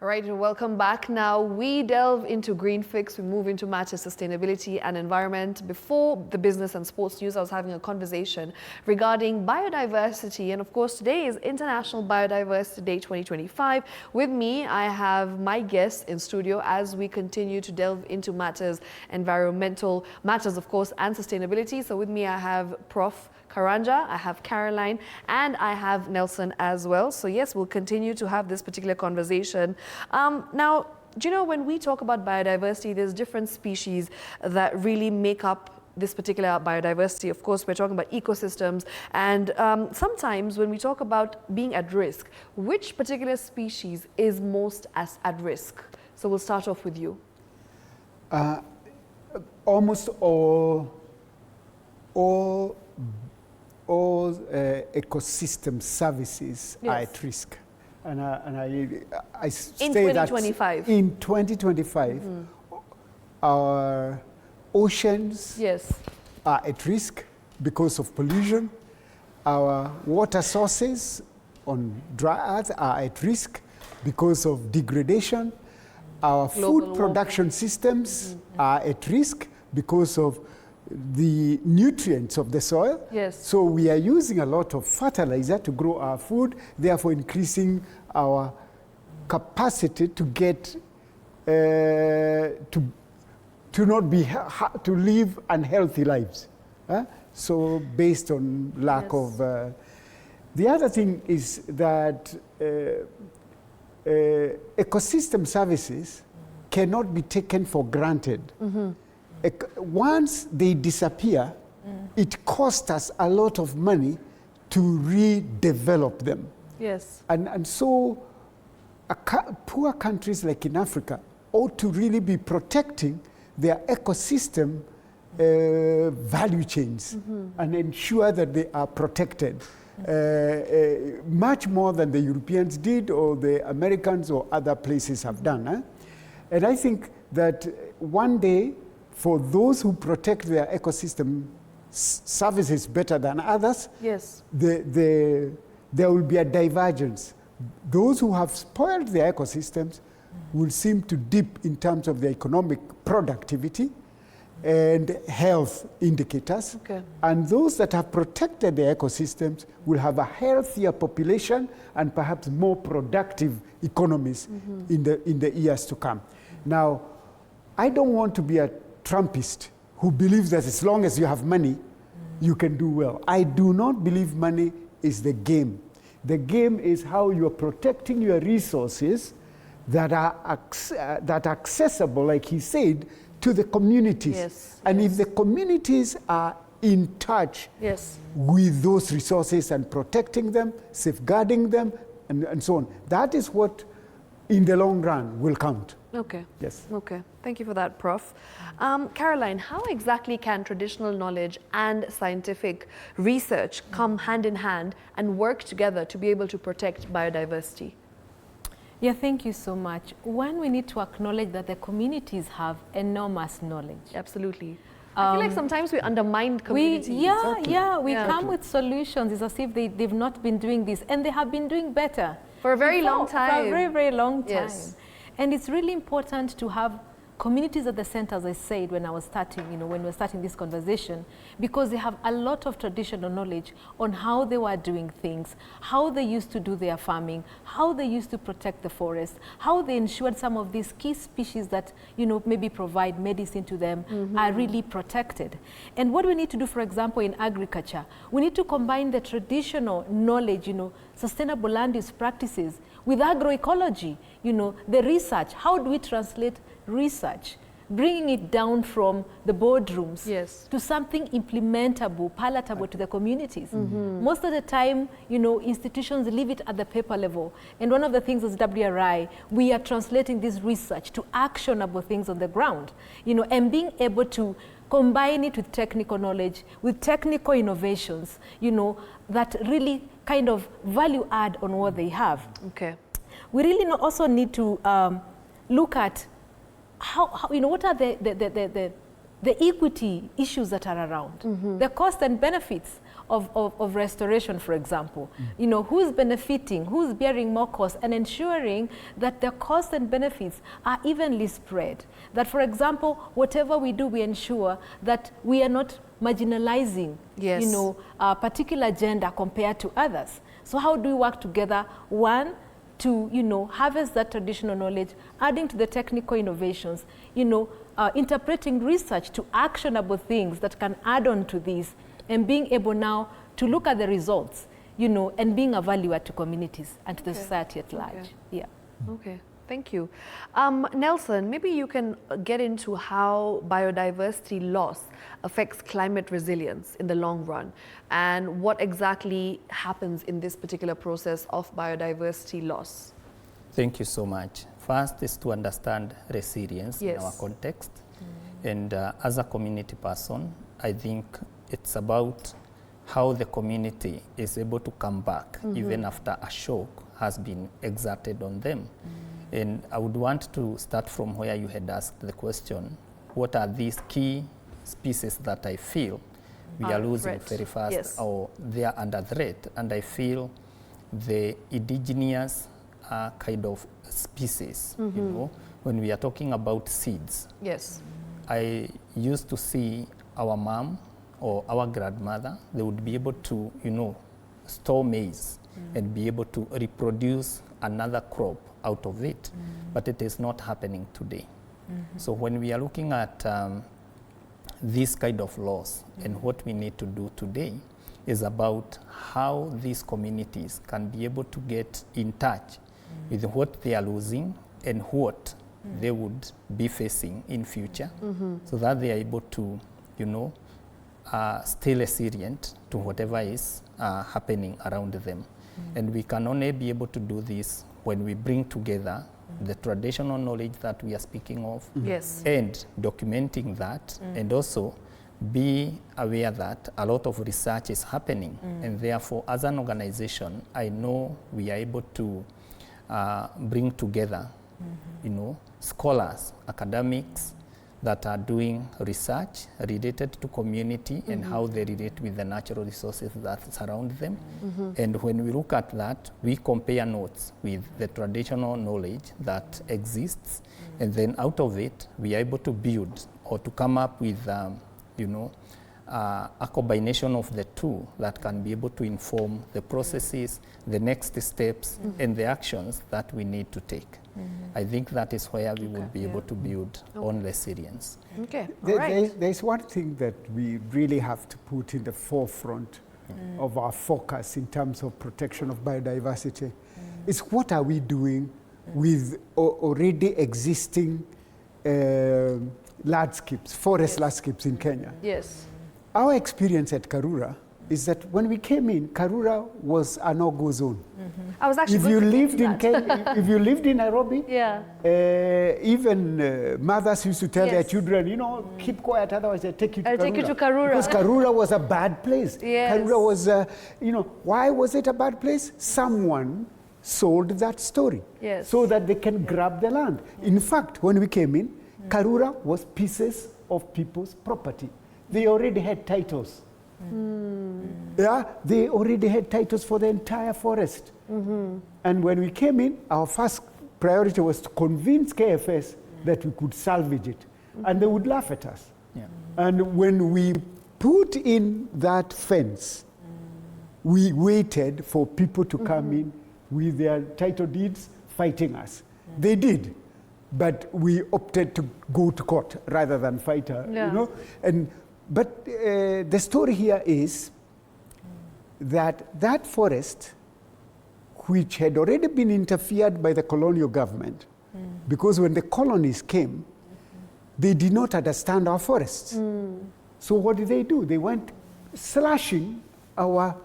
All right, welcome back. Now we delve into Green Fix. We move into matters sustainability and environment. Before the business and sports news, I was having a conversation regarding biodiversity. And of course, today is International Biodiversity Day 2025. With me, I have my guests in studio as we continue to delve into matters, environmental matters, of course, and sustainability. So with me, I have Prof. Karanja, I have Caroline, and I have Nelson as well. So yes, we'll continue to have this particular conversation. Now, do you know, when we talk about biodiversity, there's different species that really make up this particular biodiversity. Of course, we're talking about ecosystems, and sometimes when we talk about being at risk, which particular species is most at risk? So we'll start off with you. Almost all ecosystem services are at risk. And I say in 2025. That in 2025, our oceans are at risk because of pollution. Our water sources on dry earth are at risk because of degradation. Our food production systems are at risk because of the nutrients of the soil. So we are using a lot of fertilizer to grow our food, therefore increasing our capacity to get to live unhealthy lives. So based on lack of the other thing is that ecosystem services cannot be taken for granted. Once they disappear, it costs us a lot of money to redevelop them. And so poor countries like in Africa ought to really be protecting their ecosystem value chains and ensure that they are protected much more than the Europeans did or the Americans or other places have done. And I think that one day, for those who protect their ecosystem services better than others, there will be a divergence. Those who have spoiled their ecosystems will seem to dip in terms of their economic productivity and health indicators. And those that have protected their ecosystems will have a healthier population and perhaps more productive economies in the years to come. Now, I don't want to be a Trumpist who believes that as long as you have money, you can do well. I do not believe money is the game. The game is how you are protecting your resources that are accessible, like he said, to the communities. And if the communities are in touch with those resources and protecting them, safeguarding them, and so on, that is what in the long run will count. Thank you for that, Prof. Caroline, how exactly can traditional knowledge and scientific research come hand in hand and work together to be able to protect biodiversity? Yeah, thank you so much. One, we need to acknowledge that the communities have enormous knowledge. Absolutely. I feel like sometimes we undermine communities. We come with solutions. It's as if they've not been doing this, and they have been doing better. For a very long time. For a very, very long time. And it's really important to have communities at the center, as I said when I was starting, when we were starting this conversation, because they have a lot of traditional knowledge on how they were doing things, how they used to do their farming, how they used to protect the forest, how they ensured some of these key species that, maybe provide medicine to them are really protected. And what we need to do, for example, in agriculture, we need to combine the traditional knowledge, sustainable land use practices with agroecology, the research. How do we translate research, bringing it down from the boardrooms to something implementable, palatable to the communities? Most of the time, institutions leave it at the paper level. And one of the things as WRI, we are translating this research to actionable things on the ground, and being able to combine it with technical knowledge, with technical innovations, that really kind of value add on what they have. We really also need to look at how what are the equity issues that are around, the cost and benefits of restoration, for example. You know, who's benefiting, who's bearing more costs, and ensuring that the costs and benefits are evenly spread. That, for example, whatever we do, we ensure that we are not marginalizing, Yes. you know, a particular gender compared to others. So how do we work together? One, to, you know, harvest that traditional knowledge, adding to the technical innovations, you know, interpreting research to actionable things that can add on to this, and being able now to look at the results, you know, and being a value add to communities and to the society at large. Okay. Yeah. Okay, thank you. Nelson, maybe you can get into how biodiversity loss affects climate resilience in the long run, and what exactly happens in this particular process of biodiversity loss. Thank you so much. First is to understand resilience Yes. in our context. And as a community person, I think it's about how the community is able to come back even after a shock has been exerted on them. And I would want to start from where you had asked the question, what are these key species that I feel we are losing threat. very fast, Yes. or they are under threat? And I feel the indigenous kind of species, you know, when we are talking about seeds. Yes. I used to see our mom or our grandmother, they would be able to, you know, store maize and be able to reproduce another crop out of it. But it is not happening today. So when we are looking at this kind of loss, and what we need to do today is about how these communities can be able to get in touch with what they are losing and what they would be facing in future, so that they are able to, you know, stay resilient to whatever is happening around them. And we can only be able to do this when we bring together the traditional knowledge that we are speaking of, Yes. and documenting that, and also be aware that a lot of research is happening. And therefore, as an organization, I know we are able to bring together, you know, scholars, academics that are doing research related to community and how they relate with the natural resources that surround them. And when we look at that, we compare notes with the traditional knowledge that exists, and then out of it, we are able to build or to come up with, you know, a combination of the two that can be able to inform the processes, the next steps, and the actions that we need to take. I think that is where we will be able to build on resilience. Okay, all right. There's one thing that we really have to put in the forefront of our focus in terms of protection of biodiversity. Is what are we doing with already existing landscapes, forest landscapes in Kenya? Yes. Our experience at Karura is that when we came in, Karura was a no-go zone. I was actually If going you to get lived to in that. Kenya, if you lived in Nairobi, Yeah. even mothers used to tell their Yes. children, you know, keep quiet, otherwise they take you to I'll Karura. take you to Karura. Because Karura was a bad place. Yes. Karura was, you know, why was it a bad place? Someone sold that story Yes. so that they can grab the land. In fact, when we came in, Karura was pieces of people's property. They already had titles. Yeah, they already had titles for the entire forest. And when we came in, our first priority was to convince KFS that we could salvage it. And they would laugh at us. Yeah. And when we put in that fence, we waited for people to come in with their title deeds fighting us. They did. But we opted to go to court rather than fight her, Yeah. you know. But the story here is that that forest, which had already been interfered by the colonial government, because when the colonies came, they did not understand our forests. So what did they do? They went slashing our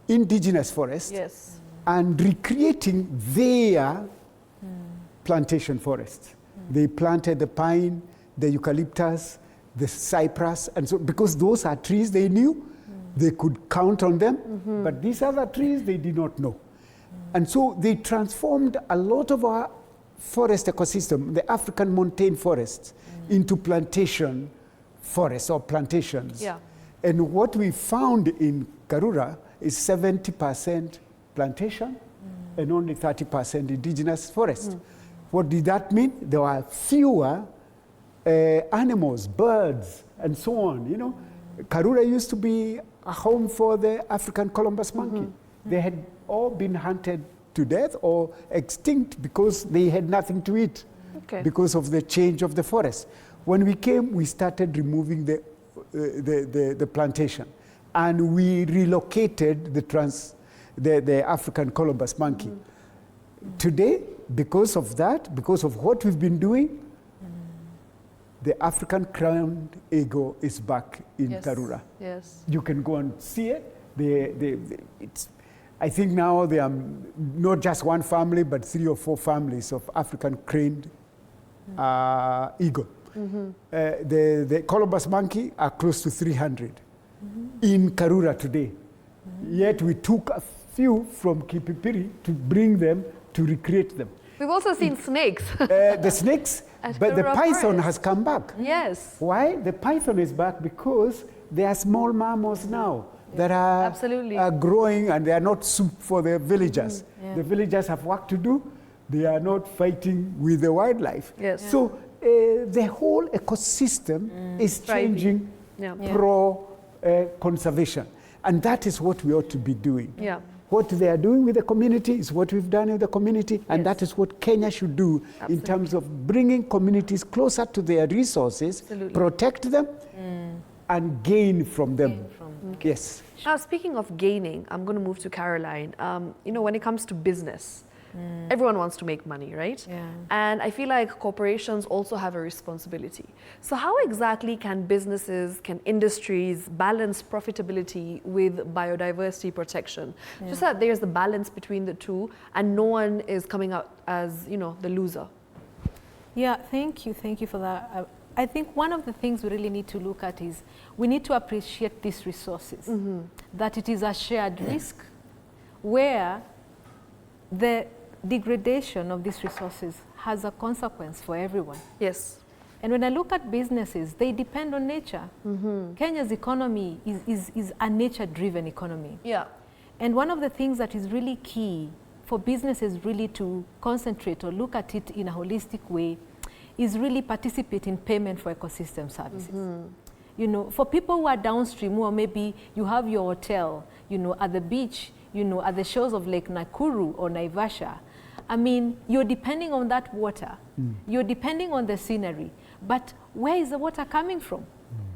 indigenous forest Yes. and recreating their plantation forests. They planted the pine, the eucalyptus, the cypress, and so because those are trees they knew, they could count on them, but these other trees they did not know. And so they transformed a lot of our forest ecosystem, the African montane forests, into plantation forests or plantations. Yeah. And what we found in Karura is 70% plantation and only 30% indigenous forest. What did that mean? There were fewer animals, birds, and so on. You know, Karura used to be a home for the African Columbus monkey. They had all been hunted to death or extinct because they had nothing to eat because of the change of the forest. When we came, we started removing the plantation, and we relocated the African Columbus monkey. Today, because of that, because of what we've been doing, the African crowned eagle is back in Karura. Yes. You can go and see it. I think now there are not just one family, but 3 or 4 families of African craned eagle. The Columbus monkey are close to 300 in Karura today. Yet we took a few from Kipipiri to bring them, to recreate them. We've also seen snakes. The snakes, but the python has come back. Yes. Why? The python is back because there are small mammals now that are growing, and they are not soup for the villagers. The villagers have work to do. They are not fighting with the wildlife. Yes. So the whole ecosystem is changing pro conservation. And that is what we ought to be doing. Yeah. What they are doing with the community is what we've done with the community, and that is what Kenya should do in terms of bringing communities closer to their resources, protect them, and gain from them. Yes. Now, speaking of gaining, I'm going to move to Caroline. You know, when it comes to business, everyone wants to make money, right? Yeah. And I feel like corporations also have a responsibility. So how exactly can businesses, can industries balance profitability with biodiversity protection? Just so that there's the balance between the two and no one is coming out as, you know, the loser. Yeah, thank you for that. I think one of the things we really need to look at is we need to appreciate these resources, that it is a shared risk where the degradation of these resources has a consequence for everyone. Yes. And when I look at businesses, they depend on nature. Kenya's economy is a nature-driven economy. Yeah. And one of the things that is really key for businesses really to concentrate or look at it in a holistic way is really participate in payment for ecosystem services. You know, for people who are downstream, or maybe you have your hotel, you know, at the beach, you know, at the shores of Lake Nakuru or Naivasha. I mean, you're depending on that water. You're depending on the scenery. But where is the water coming from?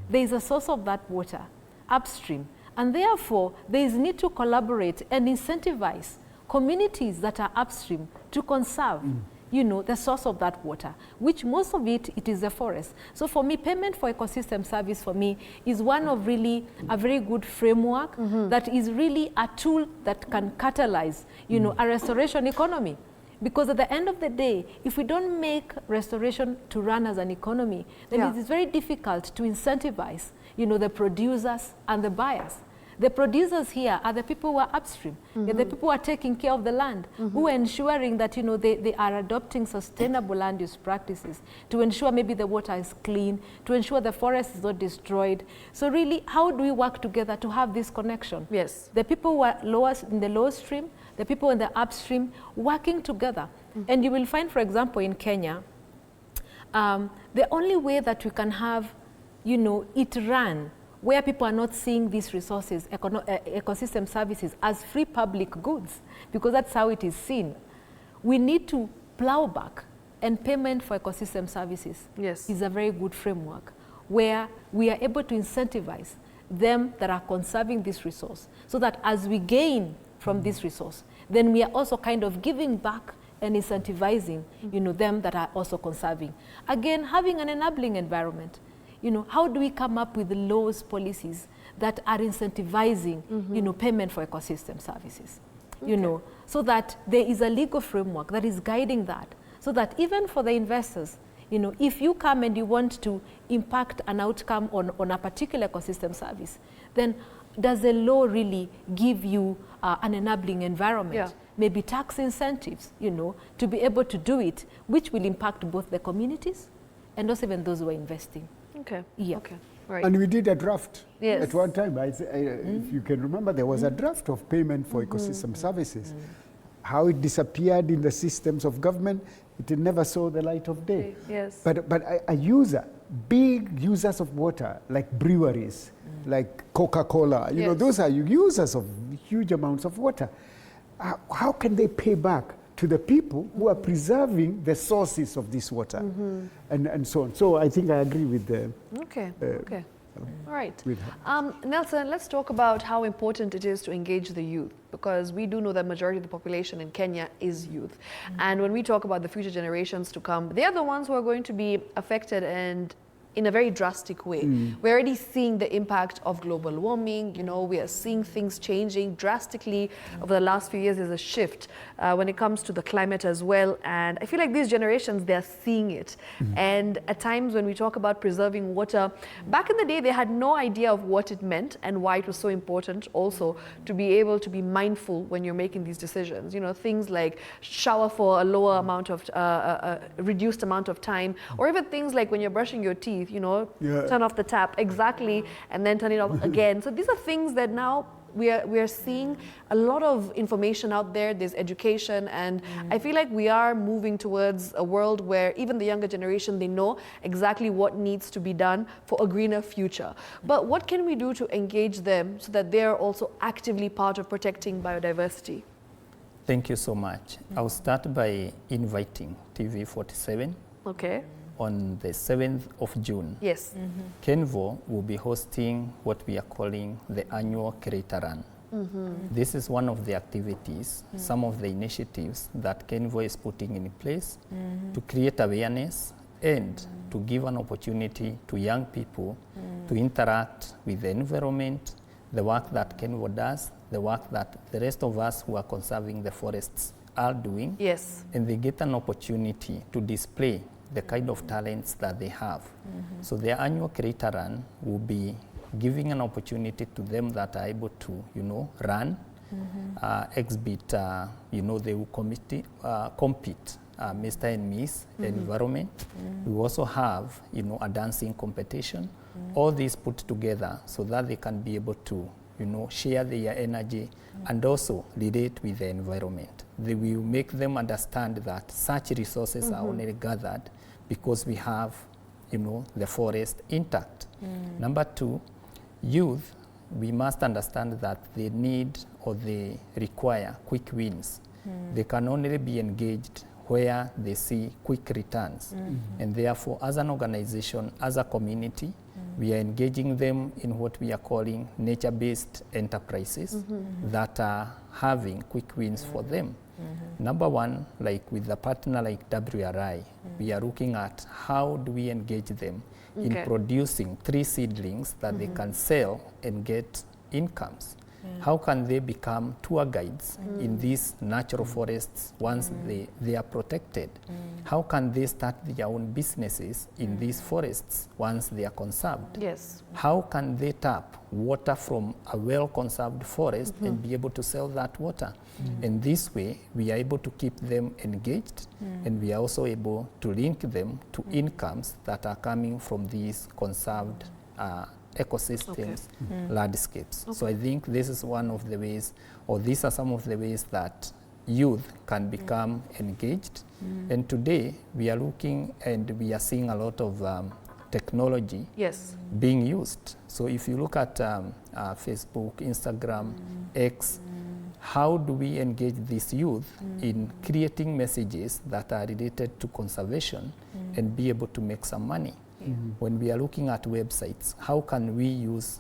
There is a source of that water upstream. And therefore, there is need to collaborate and incentivize communities that are upstream to conserve you know, the source of that water, which most of it is the forest. So for me, payment for ecosystem service for me is one of really a very good framework that is really a tool that can catalyze, you know, a restoration economy. Because at the end of the day, if we don't make restoration to run as an economy, then it is very difficult to incentivize, you know, the producers and the buyers. The producers here are the people who are upstream. They're the people who are taking care of the land, who are ensuring that, you know, they are adopting sustainable land use practices to ensure maybe the water is clean, to ensure the forest is not destroyed. So really, how do we work together to have this connection? Yes. The people who are in the low stream, the people in the upstream, working together. And you will find, for example, in Kenya, the only way that we can have, you know, it run where people are not seeing these resources, ecosystem services, as free public goods, because that's how it is seen. We need to plow back, and payment for ecosystem services is a very good framework where we are able to incentivize them that are conserving this resource, so that as we gain from this resource, then we are also kind of giving back and incentivizing, you know, them that are also conserving. Again, having an enabling environment. You know, how do we come up with laws, policies that are incentivizing, you know, payment for ecosystem services, you know, so that there is a legal framework that is guiding that, so that even for the investors, you know, if you come and you want to impact an outcome on a particular ecosystem service, then does the law really give you an enabling environment? Maybe tax incentives, you know, to be able to do it, which will impact both the communities and also even those who are investing. Okay. Yeah. Okay. Right. And we did a draft Yes. at one time. If you can remember, there was a draft of payment for ecosystem services. How it disappeared in the systems of government, it never saw the light of day. Yes. But a user, big users of water, like breweries, like Coca-Cola, you know, Yes. those are users of huge amounts of water. How can they pay back to the people who are preserving the sources of this water, and so on? So I think I agree with the. Okay. Okay. All right. with Nelson, let's talk about how important it is to engage the youth, because we do know that majority of the population in Kenya is youth. And when we talk about the future generations to come, they are the ones who are going to be affected, and in a very drastic way. We're already seeing the impact of global warming. You know, we are seeing things changing drastically over the last few years. There's a shift when it comes to the climate as well. And I feel like these generations, they're seeing it. And at times when we talk about preserving water, back in the day, they had no idea of what it meant and why it was so important also to be able to be mindful when you're making these decisions. You know, things like shower for a lower amount of, reduced amount of time, or even things like when you're brushing your teeth, you know, turn off the tap, exactly, and then turn it off again. So these are things that now we are seeing a lot of information out there. There's education, and I feel like we are moving towards a world where even the younger generation, they know exactly what needs to be done for a greener future. But what can we do to engage them so that they're also actively part of protecting biodiversity? Thank you so much. I'll start by inviting TV47. Okay. On the 7th of June, Yes. Kenvo will be hosting what we are calling the annual Creator Run. This is one of the activities, some of the initiatives that Kenvo is putting in place to create awareness and to give an opportunity to young people to interact with the environment, the work that Kenvo does, the work that the rest of us who are conserving the forests are doing. Yes. And they get an opportunity to display the kind of talents that they have. So their annual Creator Run will be giving an opportunity to them that are able to, you know, run, exhibit, you know, they will compete, Mr. and Miss Environment. We also have, you know, a dancing competition. All these put together so that they can be able to, you know, share their energy and also relate with the environment. They will make them understand that such resources are only gathered because we have, you know, the forest intact. Number two, youth, we must understand that they need or they require quick wins. They can only be engaged where they see quick returns. And therefore, as an organization, as a community, we are engaging them in what we are calling nature-based enterprises that are having quick wins for them. Number one, like with a partner like WRI, we are looking at how do we engage them in producing tree seedlings that they can sell and get incomes. How can they become tour guides in these natural forests once they are protected? How can they start their own businesses in these forests once they are conserved? Yes. How can they tap water from a well-conserved forest and be able to sell that water? And this way, we are able to keep them engaged, and we are also able to link them to incomes that are coming from these conserved ecosystems, landscapes. So I think this is one of the ways, or these are some of the ways that youth can become engaged. And today we are looking and we are seeing a lot of technology being used. So if you look at Facebook, Instagram, X, how do we engage this youth in creating messages that are related to conservation and be able to make some money? When we are looking at websites, how can we use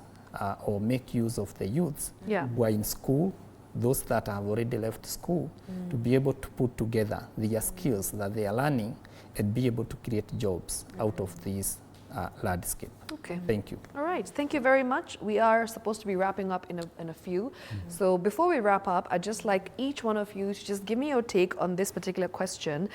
or make use of the youths who are in school, those that have already left school, to be able to put together their skills that they are learning and be able to create jobs out of this landscape. Okay. Thank you. All right. Thank you very much. We are supposed to be wrapping up in a few. So before we wrap up, I'd just like each one of you to just give me your take on this particular question.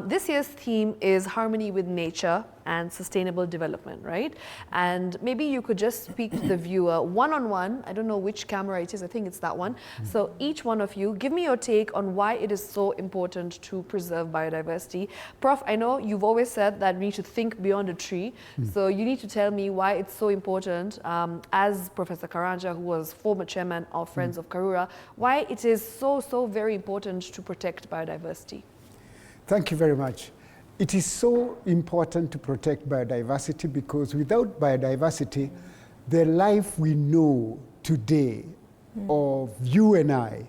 This year's theme is harmony with nature and sustainable development, right? And maybe you could just speak to the viewer one-on-one. I don't know which camera it is. I think it's that one. So each one of you, give me your take on why it is so important to preserve biodiversity. Prof, I know you've always said that we need to think beyond a tree. So you need to tell me why it's so important, as Professor Karanja, who was former chairman of Friends of Karura, why it is so very important to protect biodiversity? Thank you very much. It is so important to protect biodiversity because without biodiversity, the life we know today of you and I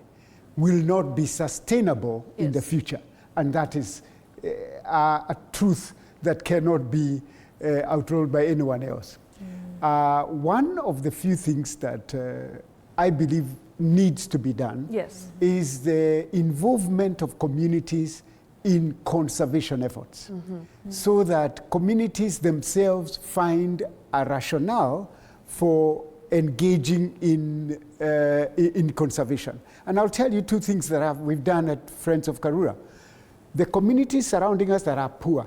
will not be sustainable in the future. And that is a truth that cannot be outruled by anyone else. One of the few things that I believe needs to be done is the involvement of communities in conservation efforts, so that communities themselves find a rationale for engaging in conservation. And I'll tell you two things that we've done at Friends of Karura. The communities surrounding us that are poor,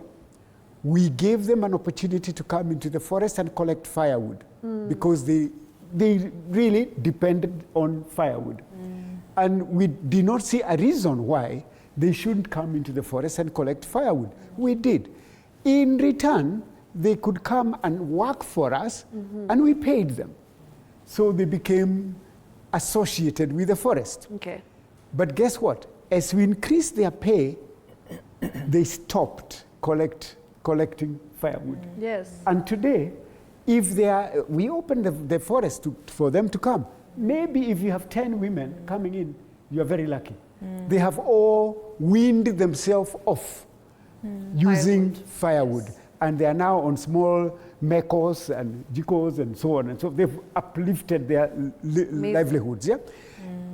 we gave them an opportunity to come into the forest and collect firewood because they really depended on firewood. And we did not see a reason why they shouldn't come into the forest and collect firewood. We did. In return, they could come and work for us, and we paid them. So they became associated with the forest. Okay. But guess what? As we increased their pay, they stopped collecting firewood. Yes. And today, if we open the forest for them to come. Maybe if you have 10 women coming in, you are very lucky. They have all weaned themselves off using firewood. Yes. And they are now on small mekos and jikos and so on. And so they've uplifted their livelihoods. Yeah?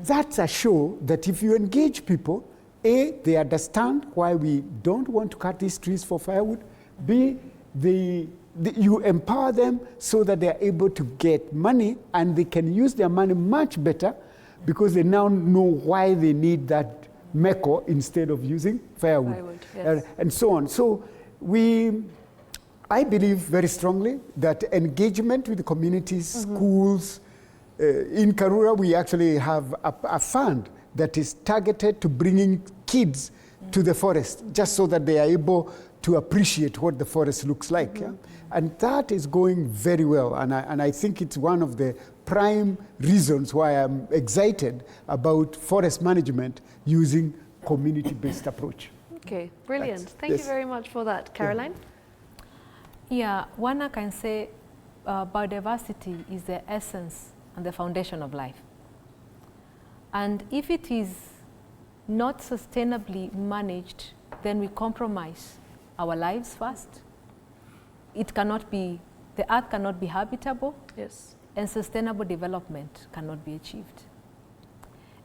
That's a show that if you engage people, A, they understand why we don't want to cut these trees for firewood. B, you empower them so that they are able to get money and they can use their money much better because they now know why they need that meko instead of using firewood. Yes. And so on. So I believe very strongly that engagement with the communities, schools, in Karura we actually have a fund that is targeted to bringing kids to the forest just so that they are able to appreciate what the forest looks like. Yeah? And that is going very well. And I think it's one of the prime reasons why I'm excited about forest management using community-based approach. Okay, brilliant. Thank you very much for that. Caroline? Yeah, one I can say biodiversity is the essence and the foundation of life. And if it is not sustainably managed, then we compromise our lives first. It cannot be, the earth cannot be habitable. Yes. And sustainable development cannot be achieved.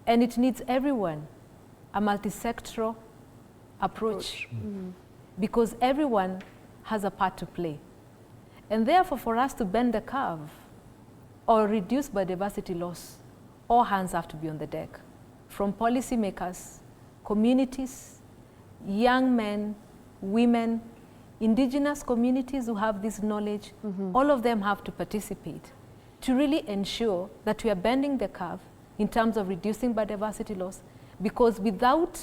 And it needs everyone, a multi-sectoral approach. Because everyone has a part to play. And therefore, for us to bend the curve or reduce biodiversity loss, all hands have to be on the deck. From policymakers, communities, young men, women, indigenous communities who have this knowledge, all of them have to participate to really ensure that we are bending the curve in terms of reducing biodiversity loss, because without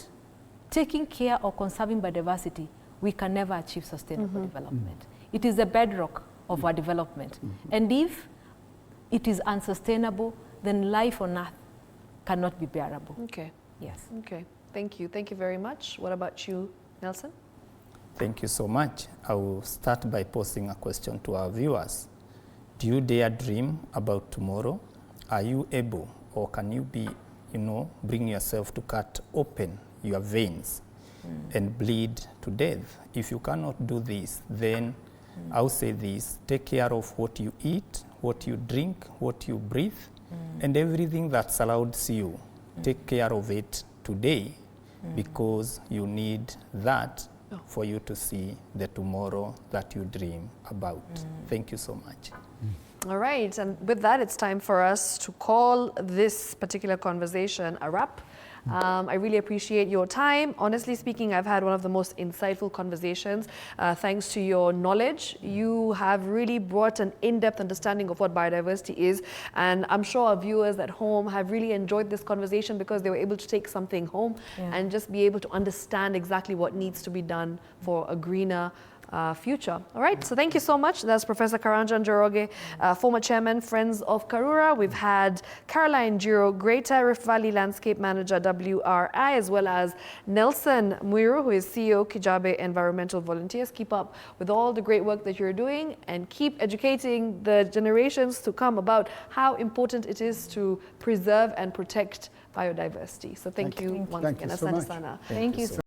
taking care or conserving biodiversity, we can never achieve sustainable development. It is the bedrock of our development. And if it is unsustainable, then life on earth cannot be bearable. Okay. Yes. Okay. Thank you. Thank you very much. What about you, Nelson? Thank you so much. I will start by posing a question to our viewers. Do you dare dream about tomorrow? Are you able, or can you be, bring yourself to cut open your veins and bleed to death? If you cannot do this, then I'll say this: take care of what you eat, what you drink, what you breathe, and everything that surrounds you. Take care of it today, because you need that for you to see the tomorrow that you dream about. Thank you so much. All right, and with that, it's time for us to call this particular conversation a wrap. I really appreciate your time. Honestly speaking, I've had one of the most insightful conversations. Thanks to your knowledge, you have really brought an in-depth understanding of what biodiversity is. And I'm sure our viewers at home have really enjoyed this conversation because they were able to take something home and just be able to understand exactly what needs to be done for a greener future. All right, so thank you so much. That's Professor Karanja Njoroge, former chairman, Friends of Karura. We've had Caroline Jiro, Greater Rift Valley Landscape Manager, WRI, as well as Nelson Muiru, who is CEO, Kijabe Environmental Volunteers. Keep up with all the great work that you're doing and keep educating the generations to come about how important it is to preserve and protect biodiversity. So thank you once again. Thank you so much. Asante sana. Thank you.